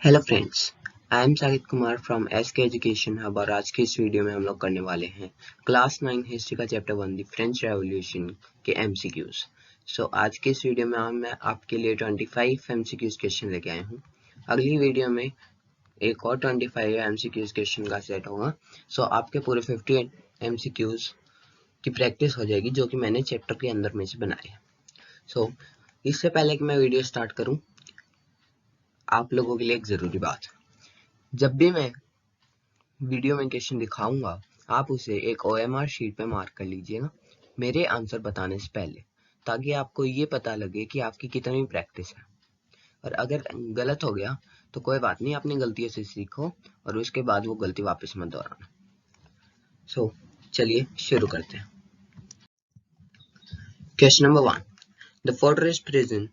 Hello friends, I am Sahid Kumar from SK education hub और आज की इस वीडियो में हम लोग करने वाले हैं क्लास 9 हिस्ट्री का चैप्टर 1 द फ्रेंच रेवोल्यूशन के एमसीक्यूज। आज की इस वीडियो में मैं आपके लिए 25 एमसीक्यूज क्वेश्चन लेके आया हूँ। अगली वीडियो में एक और 25 एमसीक्यूज क्वेश्चन का सेट होगा। आपके पूरे 50 एमसीक्यूज की प्रैक्टिस हो जाएगी जो कि मैंने चैप्टर के अंदर में से बनाए हैं। इससे पहले कि मैं वीडियो स्टार्ट करूं, आप लोगों के लिए एक जरूरी बात, जब भी मैं वीडियो में क्वेश्चन दिखाऊंगा आप उसे एक OMR शीट पे मार्क कर लीजिएगा मेरे आंसर बताने से पहले, ताकि आपको ये पता लगे कि आपकी कितनी प्रैक्टिस है। और अगर गलत हो गया तो कोई बात नहीं, अपनी गलतियों से सीखो और उसके बाद वो गलती वापस मत दोहराना। चलिए शुरू करते हैं। Question number 1, the fortress prison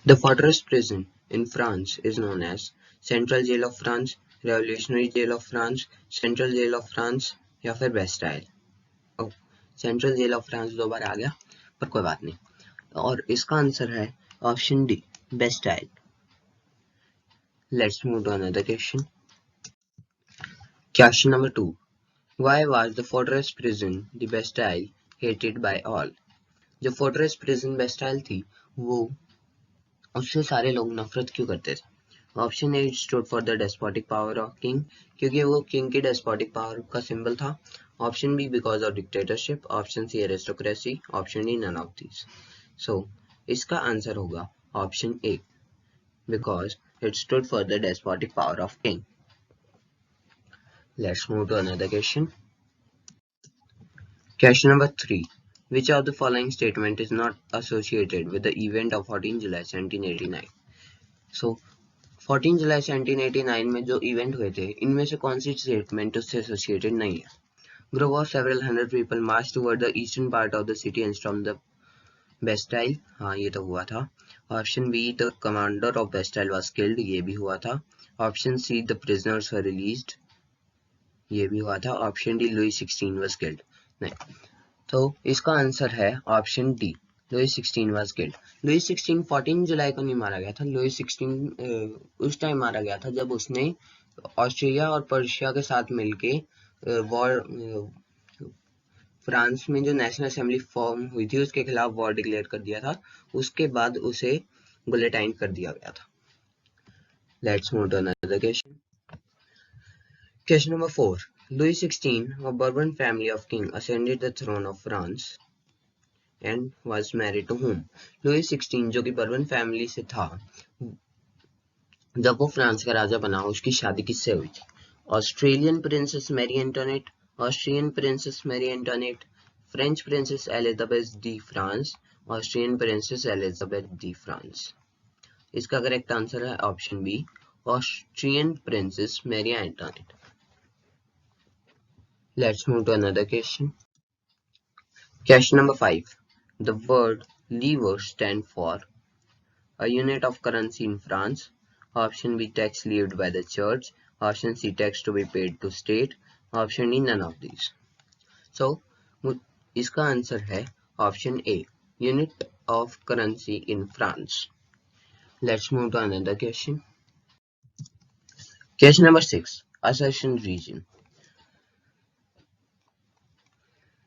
The fortress prison in France is known as Central Jail of France, Revolutionary Jail of France, Central Jail of France या फिर Bastille। Central jail of France दो बार आ गया पर कोई बात नहीं, और इसका आंसर है option D, Bastille. Let's move to another question. Question number 2, why was the fortress prison the Bastille hated by all? जो फोर्ट्रेस प्रिजन बेस्टाइल थी वो उससे सारे लोग नफरत क्यों करते थे? Option A stood for the despotic power of king, क्योंकि वो किंग की डेस्पोटिक पावर का सिंबल था। Option B because of dictatorship, option C aristocracy, option D none of these. इसका आंसर होगा option A, because it stood for the despotic power of king. Let's move to another question. Question number 3, which of the following statement is not associated with the event of 14 July 1789? 14 जुलाई 1789 में जो event हुए थे इनमें से कौन सी statement उससे associated नहीं है? Group of several 100 people march toward the eastern part of the city and storm the Bastille, हाँ ये तो हुआ था। Option B, the commander of Bastille was killed, ये भी हुआ था। Option C, the prisoners were released, ये भी हुआ था। Option D, Louis 16 was killed, नहीं। तो इसका आंसर है option D, Louis 16 was killed. Louis 16 14 July को नहीं मारा गया था। लुई 16 उस टाइम मारा गया था जब उसने ऑस्ट्रिया और पर्शिया के साथ मिलके वॉर, फ्रांस में जो नेशनल असेंबली फॉर्म हुई थी उसके खिलाफ वॉर डिक्लेयर कर दिया था। उसके बाद उसे गुलेटाइन कर दिया गया था। Let's move to another question. Question number 4. Louis XVI, a Bourbon family of king, ascended the throne of France and was married to whom? Louis XVI जो कि बर्बन फैमिली से था, जब वो फ्रांस का राजा बना उसकी शादी किससे हुई थी? Australian princess Marie Antoinette, Austrian princess Marie Antoinette, French princess Elizabeth de France, Austrian princess Elizabeth de France. इसका करेक्ट आंसर है option B, Austrian princess Marie Antoinette. Let's move to another question. Question number 5. The word livre stands for a unit of currency in France. Option B, tax levied by the church. Option C, tax to be paid to state. Option D, none of these. इसका answer है option A, unit of currency in France. Let's move to another question. Question number 6. Assertion region.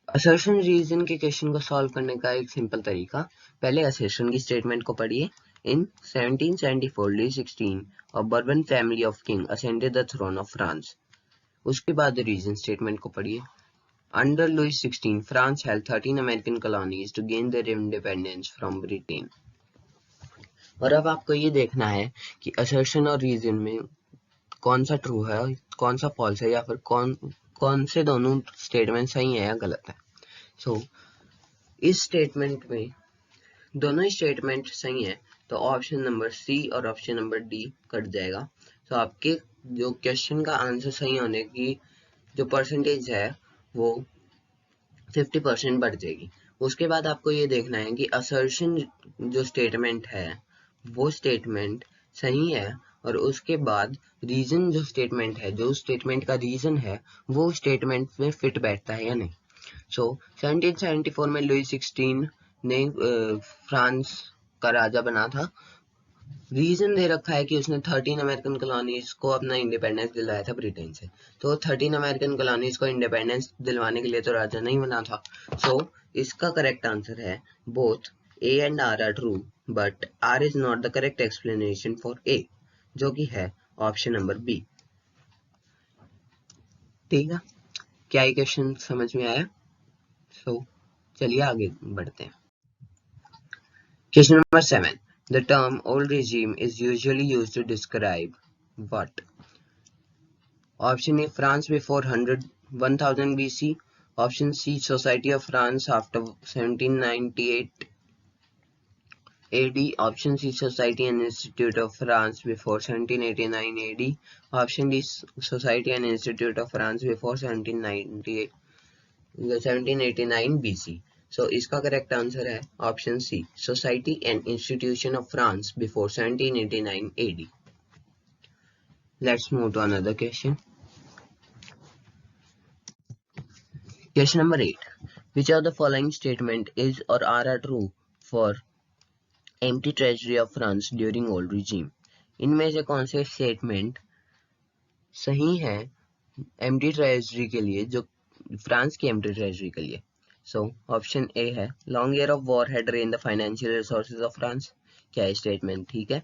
Assertion reason के question को solve करने का एक simple तरीका, पहले assertion की स्टेटमेंट को पढ़िए। इन 1774 लुई 16 और Bourbon family of king ascended the throne of France. उसके बाद रीजन स्टेटमेंट को पढ़िए। Under Louis 16 France held 13 American colonies to gain their independence from Britain. और अब आपको ये देखना है कि असर्शन और रीजन में कौन सा ट्रू है, कौन सा फॉल्स है, या फिर कौन से दोनों स्टेटमेंट सही है या गलत है। इस स्टेटमेंट में दोनों ही स्टेटमेंट सही है तो ऑप्शन नंबर सी और ऑप्शन नंबर डी कट जाएगा। आपके जो क्वेश्चन का आंसर सही होने की जो परसेंटेज है वो 50% बढ़ जाएगी। उसके बाद आपको ये देखना है कि असर्शन जो स्टेटमेंट है वो स्टेटमेंट सही है, और उसके बाद रीजन जो स्टेटमेंट है, जो स्टेटमेंट का रीजन है वो स्टेटमेंट में फिट बैठता है या नहीं। सो 1774 में लुई 16 ने फ्रांस का राजा बना था। रीजन दे रखा है कि उसने 13 अमेरिकन कॉलोनीज को अपना इंडिपेंडेंस दिलाया था ब्रिटेन से। तो 13 अमेरिकन कॉलोनीज को इंडिपेंडेंस दिलवाने के लिए तो राजा नहीं बना था। सो इसका करेक्ट आंसर है both A and R are true but R is not the correct explanation for A, जो कि है ऑप्शन नंबर बी। ठीक है, क्या ये क्वेश्चन समझ में आया? सो चलिए आगे बढ़ते हैं। Question number 7. The term old regime is usually used to describe what? Option A, France before 1000 BC. Option C, Society of France after 1798 AD. Option C, Society and Institute of France before 1789 AD. Option D, Society and Institute of France before 1789 BC. So इसका correct answer है option C, society and institution of France before 1789 AD. Let's move to another question. Question number 8. Which of the following statement is or are true for empty treasury of France during old regime? इनमें से कौन से statement सही है empty treasury के लिए, जो France की एम्प्टी ट्रेजरी के लिए? सो ऑप्शन ए है, long year of war had drain the financial resources of France. क्या है स्टेटमेंट? ठीक है,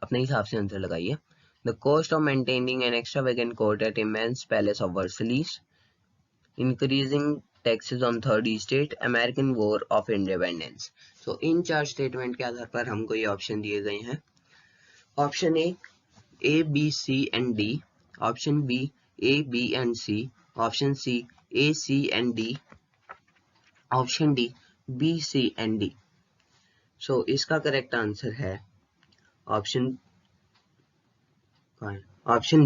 अपने हिसाब से आंसर लगाइए. The cost of maintaining an extravagant court at immense palace of Versailles, increasing taxes on third state, American war of independence. So इन चार स्टेटमेंट के आधार पर हमको ये ऑप्शन दिए गए हैं. Option A B C and D. Option B A B and C. Option C A C and D. Option D B C and D. So इसका करेक्ट आंसर है option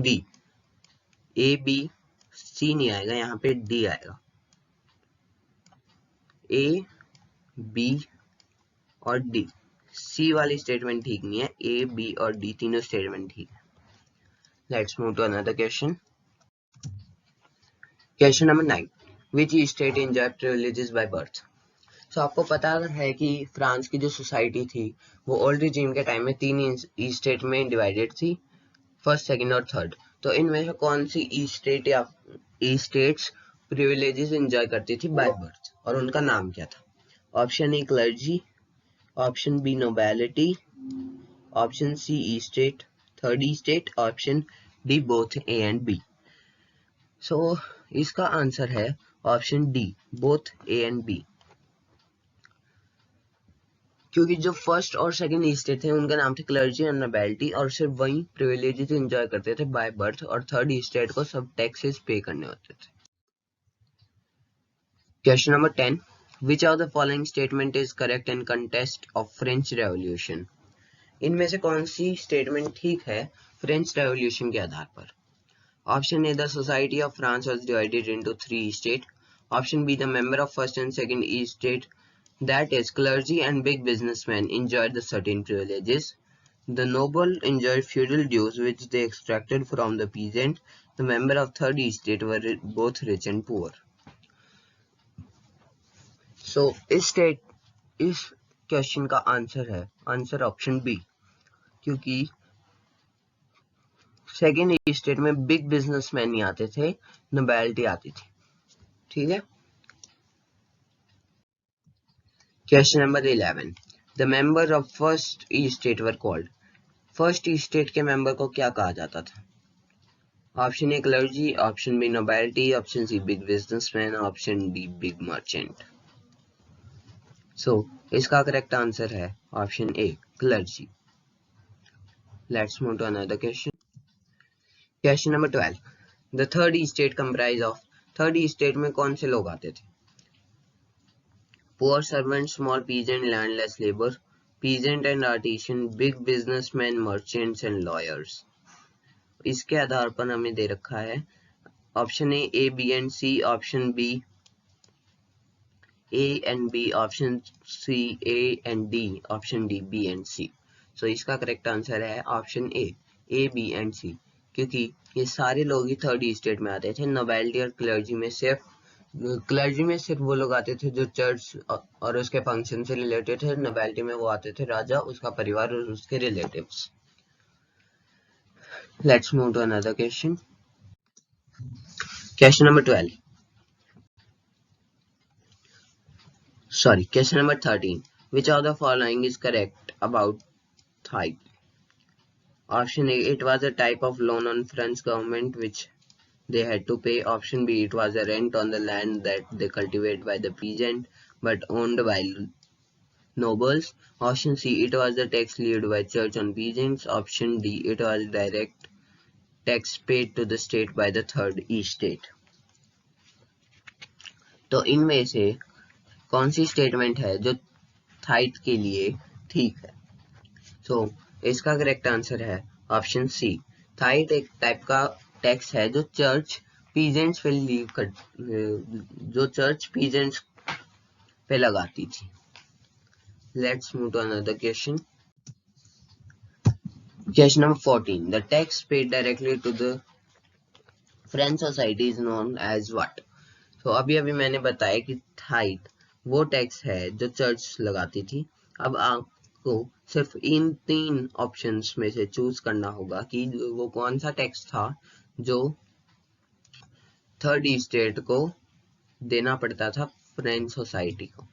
B. A B C नहीं आएगा, यहाँ पे D आएगा. ए B और D, सी वाली statement ठीक नहीं है. ए बी और डी तीनों स्टेटमेंट ठीक है. Let's move to another question. Question number 9. Which state enjoy privileges by birth? So आपको पता है कि फ्रांस की जो सोसाइटी थी वो ओल्ड रिजीम के टाइम में 3 स्टेट में डिवाइडेड थी, फर्स्ट, सेकंड और थर्ड. तो इनमें से कौन सी स्टेट या स्टेट्स प्रिविलेजेस एंजॉय करती थी बाय बर्थ, और उनका नाम क्या था? Option A clergy, option B nobility, option C state, third state, option D both A and B. So इसका आंसर है option D, both A and B. क्योंकि जो फर्स्ट और सेकंड स्टेट थे उनका नाम थे क्लर्जी और नोबेलिटी, और सिर्फ वही प्रिविलेजेस एंजॉय करते थे बाय बर्थ, और थर्ड स्टेट को सब टैक्सेस पे करने होते थे. Question number 10. Which of the following statement is correct in context of French Revolution? इनमें से कौन सी स्टेटमेंट ठीक है फ्रेंच रेवोल्यूशन के आधार पर? Option A, the society of France was divided into 3 state. Option B, the member of first and second state, that is clergy and big businessmen, enjoyed the certain privileges. The noble enjoyed feudal dues which they extracted from the peasant. The member of third estate were both rich and poor. So इस question का answer है answer option B, क्योंकि second state में big businessman नहीं आते थे, nobility आती थी. ठीक है. Question number 11. The member of first state were called. First state के मेंबर को क्या कहा जाता था? Option A clergy, option B nobility, option C big businessman, option D big merchant. So इसका करेक्ट आंसर है option A, clergy. Let's move to another question. Question number 12. The third state comprise of. Third state में कौन से लोग आते थे? Poor servant, small peasant, landless labour, peasant and artisan, big businessman, merchants and lawyers. इसके आधार पर हमें दे रखा है option A B and C, option B A and B, option C A and D, option D B and C. So इसका correct answer है option A B and C, क्योंकि ये सारे लोग ही थर्ड स्टेट में आते थे. नोबेलिटी और क्लर्जी में सिर्फ क्लर्जी में सिर्फ वो लोग आते थे जो चर्च और उसके फंक्शन से रिलेटेड थे। नोबेलिटी में वो आते थे राजा, उसका परिवार और उसके relatives. Let's move to another question. Question number 12, sorry, question number 13. Which of the following is correct about tithe? Option A, it was a type of loan on French government which they had to pay. Option B, it was a rent on the land that they cultivate by the peasant but owned by nobles. Option C, it was the tax levied by church on peasants. Option D, it was direct tax paid to the state by the third estate. तो इनमें से कौन सी statement है जो थाइथ के लिए ठीक है? सो इसका करेक्ट आंसर है ऑप्शन सी। थाइथ एक टाइप का टैक्स है जो चर्च पीजेंट्स पे जो चर्च पीजेंट्स पे लगाती थी। Let's move to another question. Question number 14, the tax paid directly to the French society is known as what? तो अभी अभी मैंने बताया कि थाइथ वो टैक्स है जो चर्च लगाती थी। अब आपको सिर्फ इन 3 ऑप्शंस में से चूज करना होगा कि वो कौन सा टैक्स था जो थर्ड स्टेट को देना पड़ता था फ्रेंच सोसाइटी को।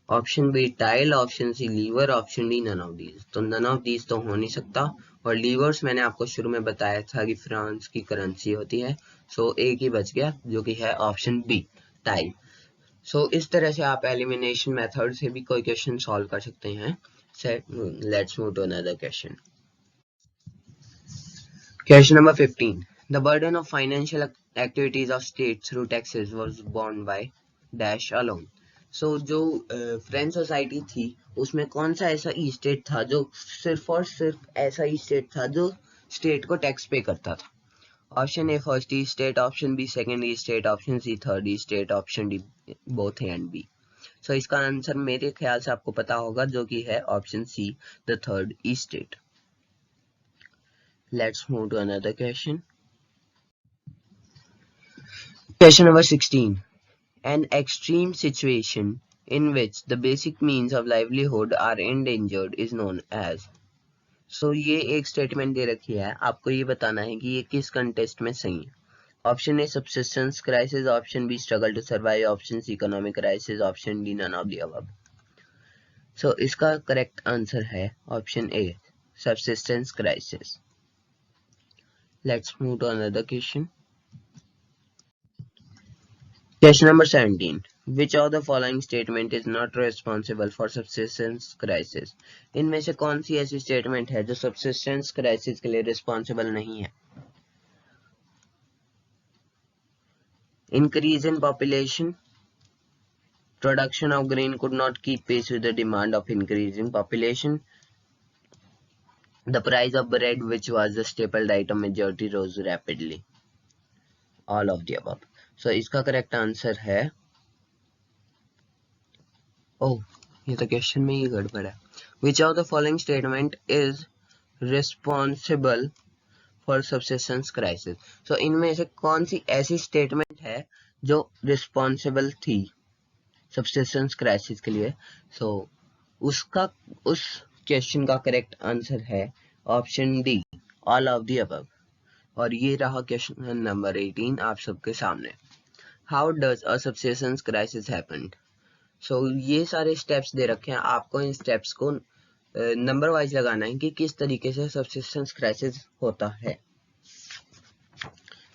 Option B tithe, option C livre, option D none of these. तो नन ऑफ दीज तो हो नहीं सकता, और लीवर्स मैंने आपको शुरू में बताया था कि फ्रांस की करेंसी होती है। सो एक ही बच गया जो कि है ऑप्शन बी टाइल। सो इस तरह से आप एलिमिनेशन मेथड से भी कोई क्वेश्चन सॉल्व कर सकते हैं। Let's move to another question. Question number 15, the burden of financial activities of state through taxes was borne by dash alone. So जो फ्रेंच सोसाइटी थी उसमें कौन सा ऐसा स्टेट था जो सिर्फ और सिर्फ ऐसा स्टेट था जो स्टेट को टैक्स पे करता था? Option A first state, option B second state, option C third state, option D both A and B. So इसका आंसर मेरे ख्याल से आपको पता होगा जो कि है option C the third state. Let's move to another question. Question number 16, an extreme situation in which the basic means of livelihood are endangered is known as। सो ये एक स्टेटमेंट दे रखी है, आपको ये बताना है कि ये किस कंटेस्ट में सही है। Option A subsistence crisis, option B struggle to survive, option C economic crisis, option D none of the above. So इसका करेक्ट आंसर है option A subsistence crisis. Let's move to another question. Question number 17. Which of the following statement is not responsible for subsistence crisis? इनमें से कौन सी ऐसी statement है जो subsistence crisis के लिए रिस्पॉन्सिबल नहीं है? Increase in population, production of grain could not keep pace with the demand of increasing population, the price of bread, which was the staple diet of majority, rose rapidly. All of the above. So इसका correct answer है, ये तो question में ही गड़बड़ है। Which of the following statement is responsible for subsistence crisis? So इनमें से कौन सी ऐसी स्टेटमेंट है जो रिस्पॉन्सिबल थी subsistence crisis के लिए? उस क्वेश्चन का करेक्ट आंसर है option D all of the above. और ये रहा क्वेश्चन नंबर 18 आप सबके सामने। How does a subsistence crisis happen? So ये सारे स्टेप्स दे रखे हैं, आपको इन स्टेप्स को नंबर वाइज लगाना है कि किस तरीके से सब्सिस्टेंस क्राइसिस होता है।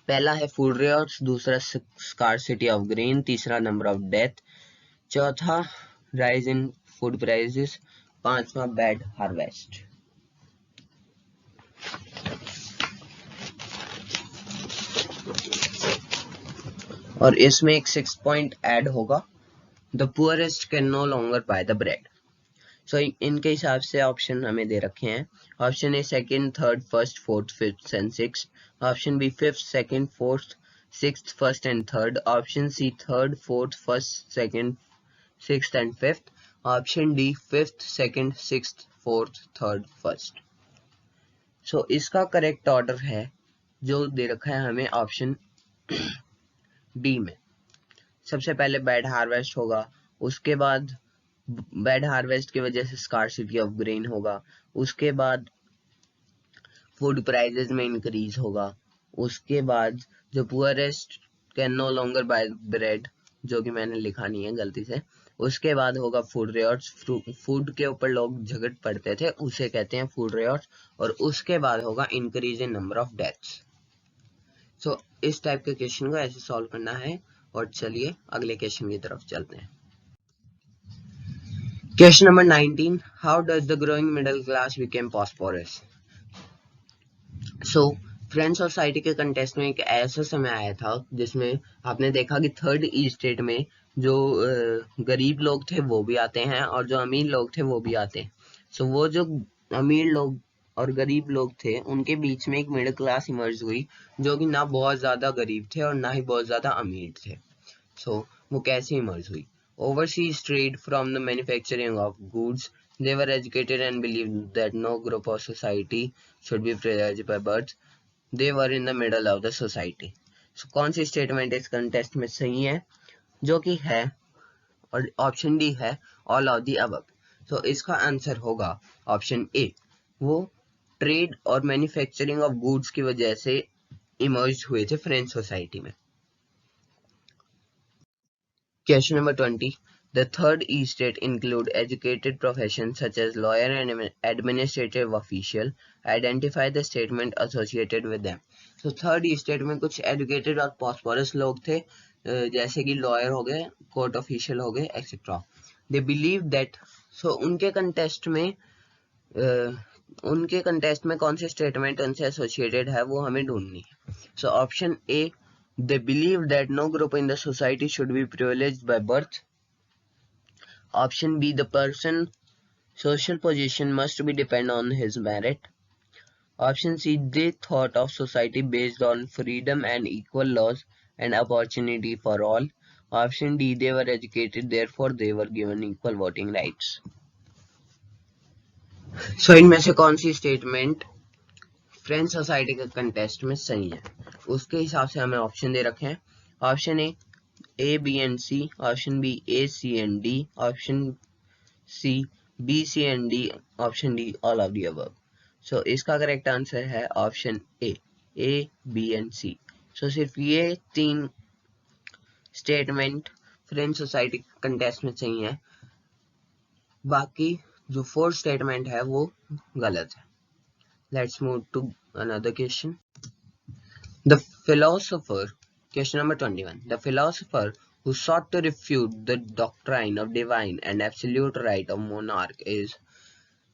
पहला है फूड रियॉर्ड्स, दूसरा स्कार्सिटी ऑफ ग्रेन, तीसरा नंबर ऑफ डेथ, चौथा राइज इन फूड प्राइसेस, पांचवा बैड हार्वेस्ट। और इसमें एक 6 पॉइंट ऐड होगा, the poorest can no longer buy the bread. So इनके हिसाब से ऑप्शन हमें दे रखे हैं। Option A second, third, first, fourth, fifth and sixth, option B fifth, second, fourth, sixth, first and third, option C third, fourth, first, second, sixth and fifth, option D fifth, second, sixth, fourth, third, first. So इसका correct order है जो दे रखा है हमें option D में। सबसे पहले bad harvest होगा, उसके बाद बैड हार्वेस्ट की वजह से स्कार्सिटी ऑफ ग्रेन होगा, उसके बाद फूड प्राइजेस में इंक्रीज होगा, उसके बाद जो poorest can no longer buy bread, जो कि मैंने लिखा नहीं है गलती से, उसके बाद होगा फूड रियॉर्ड्स, फूड के ऊपर लोग झगड़ पड़ते थे उसे कहते हैं फूड रियॉर्ड्स, और उसके बाद होगा increase in number of deaths. So इस टाइप के क्वेश्चन को ऐसे सॉल्व करना है, और चलिए अगले क्वेश्चन की तरफ चलते हैं। Question number 19, how does the growing middle class became prosperous. So French society के कंटेस्ट में एक ऐसा समय आया था जिसमें आपने देखा कि थर्ड ई स्टेट में जो गरीब लोग थे वो भी आते हैं और जो अमीर लोग थे वो भी आते हैं। सो वो जो अमीर लोग और गरीब लोग थे उनके बीच में एक मिडिल क्लास इमर्ज हुई, जो कि ना बहुत ज्यादा गरीब थे और ना ही बहुत ज्यादा अमीर थे। सो वो कैसे इमर्ज हुई? Overseas trade from the manufacturing of goods, they were educated and believed that no group of society should be privileged by birth. They were in the middle of the society. So कौन सी statement इस contest में सही है? जो कि है, और option D है ऑल ऑफ दी अबव। तो इसका आंसर होगा ऑप्शन ए, वो ट्रेड और मैन्युफैक्चरिंग ऑफ गुड्स की वजह से इमर्ज हुए थे फ्रेंच सोसाइटी में। Question number 20. The third E-state include educated professions such as lawyer and administrative official. Identify the statement associated with them. So third E-state में कुछ educated और prosperous लोग थे, जैसे कि lawyer हो गए, court official हो गए, etc. They believe that, so उनके कंटेस्ट में कौन सी स्टेटमेंट उनसे एसोसिएटेड है वो हमें ढूंढनी है। So option A, they believe that no group in the society should be privileged by birth. Option B, the person's social position must be depend on his merit. Option C, they thought of society based on freedom and equal laws and opportunity for all. Option D, they were educated, therefore they were given equal voting rights. So इनमें से कौन सी statement French society के contest में सही है? उसके हिसाब से हमें ऑप्शन दे रखे हैं। Option A B and C, option B A C and D, option C B C and D, option D all of the above. So इसका करेक्ट आंसर है option A B and C. So सिर्फ ये 3 statement French society contest में सही है, बाकी जो 4th statement है वो गलत है। Let's move to another question. The philosopher, question number 21. The philosopher who sought to refute the doctrine of divine and absolute right of monarch is,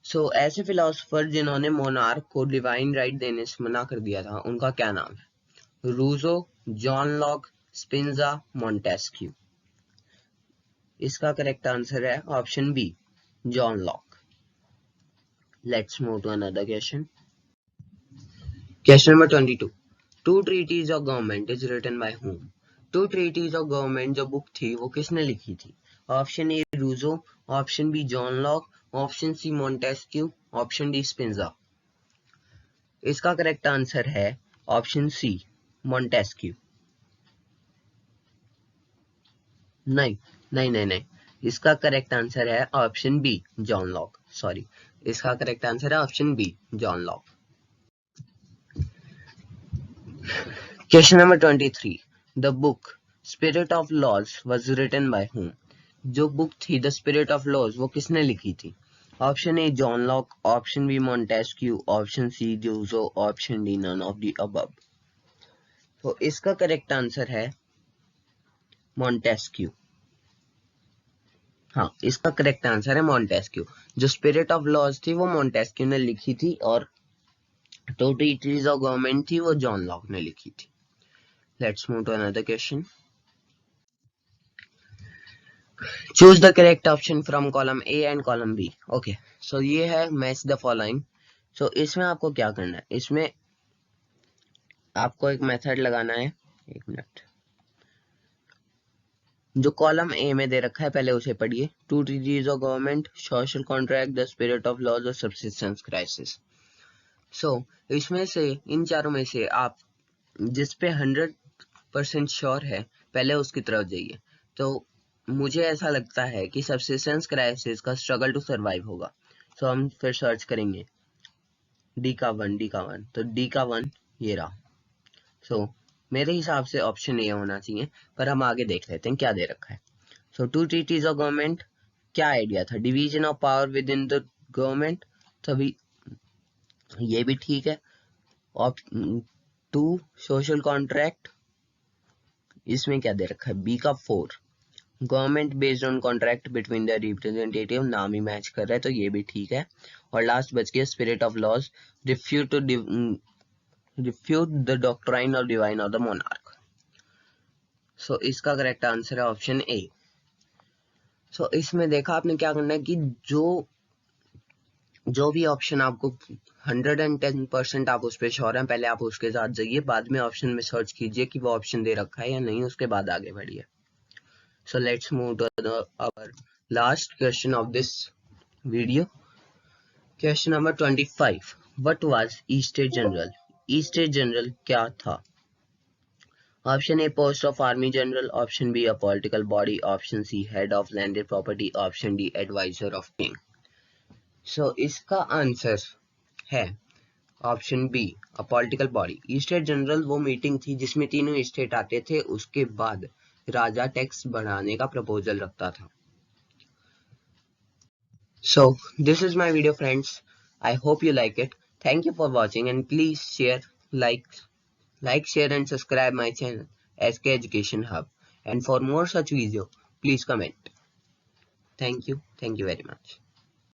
so ऐसे philosopher जिन्होंने monarch को divine right देने से मना कर दिया था, उनका क्या नाम है? Rousseau, John Locke, Spinoza, Montesquieu. इसका करेक्ट आंसर है option B, John Locke. Let's move to another question. Question number 22. Two treaties of government is written by whom? Two treaties of government जो बुक थी वो किसने लिखी थी? Option A Rousseau, option B John Locke, option C Montesquieu, option D Spinoza. इसका correct answer है option C, Montesquieu. नहीं, इसका करेक्ट आंसर है option B, John Locke. Sorry, इसका करेक्ट आंसर है option B, John Locke. Question number 23. The book Spirit of Laws was written by whom? जो book थी The Spirit of Laws वो किसने लिखी थी? Option A John Locke, option B Montesquieu, option C Rousseau, option D none of the above. तो इसका correct answer है Montesquieu. हाँ, इसका करेक्ट आंसर है मॉन्टेस्क्यू। जो स्पिरिट ऑफ लॉज थी वो मॉन्टेस्क्यू ने लिखी थी और टू ट्रीटीज ऑफ गवर्नमेंट थी वो जॉन लॉक ने लिखी थी। Let's move to another question. Choose the correct option from column A and column B. Okay, so ये है match the following. So इसमें आपको क्या करना है? इसमें आपको एक मेथड लगाना है। एक मिनट, जो कॉलम ए में दे रखा है पहले उसे पढ़िए। Two treatises of government, social contract, the spirit of laws और सब्सिस्टेंस क्राइसिस। सो इसमें से इन चारों में से आप जिस पे 100% श्योर है पहले उसकी तरफ जाइए। तो मुझे ऐसा लगता है कि सबसिस्टेंस क्राइसिस का स्ट्रगल टू सर्वाइव होगा। सो हम फिर सर्च करेंगे डी का वन, तो डी का वन ये रहा। सो मेरे हिसाब से ऑप्शन ए होना चाहिए, पर हम आगे देख लेते हैं क्या दे रखा है। सो टू ट्रीटीज ऑफ गवर्नमेंट, क्या आइडिया था, division of power with in the government, तभी ये भी ठीक है। टू सोशल कॉन्ट्रैक्ट, इसमें क्या दे रखा है, बी का 4, government based on contract between the representative, नाम ही मैच कर रहा है तो ये भी ठीक है। और लास्ट बच गया spirit of laws, refute the doctrine of divine of the monarch. So इसका करेक्ट आंसर है ऑप्शन ए। सो इसमें देखा आपने क्या करना है कि जो भी ऑप्शन आपको 110% आप उस पर श्योर हैं, पहले आप उसके साथ जाइए, बाद में ऑप्शन में सर्च कीजिए कि वो ऑप्शन दे रखा है या नहीं, उसके बाद आगे बढ़िए। So let's move to our last question of this video. Question number 25. What was East State General? East State General क्या था? Option A, post of Army General. Option B, a political body. Option C, head of landed property. Option D, advisor of king. So इसका answer है option B, a political body. Estates general वो meeting थी जिसमें तीनों state आते थे, उसके बाद राजा टैक्स बढ़ाने का प्रपोजल रखता था। So this is my video, friends. I hope you like it. Thank you for watching, and please share, share and subscribe my channel SK Education Hub. And for more such video, please comment. Thank you very much.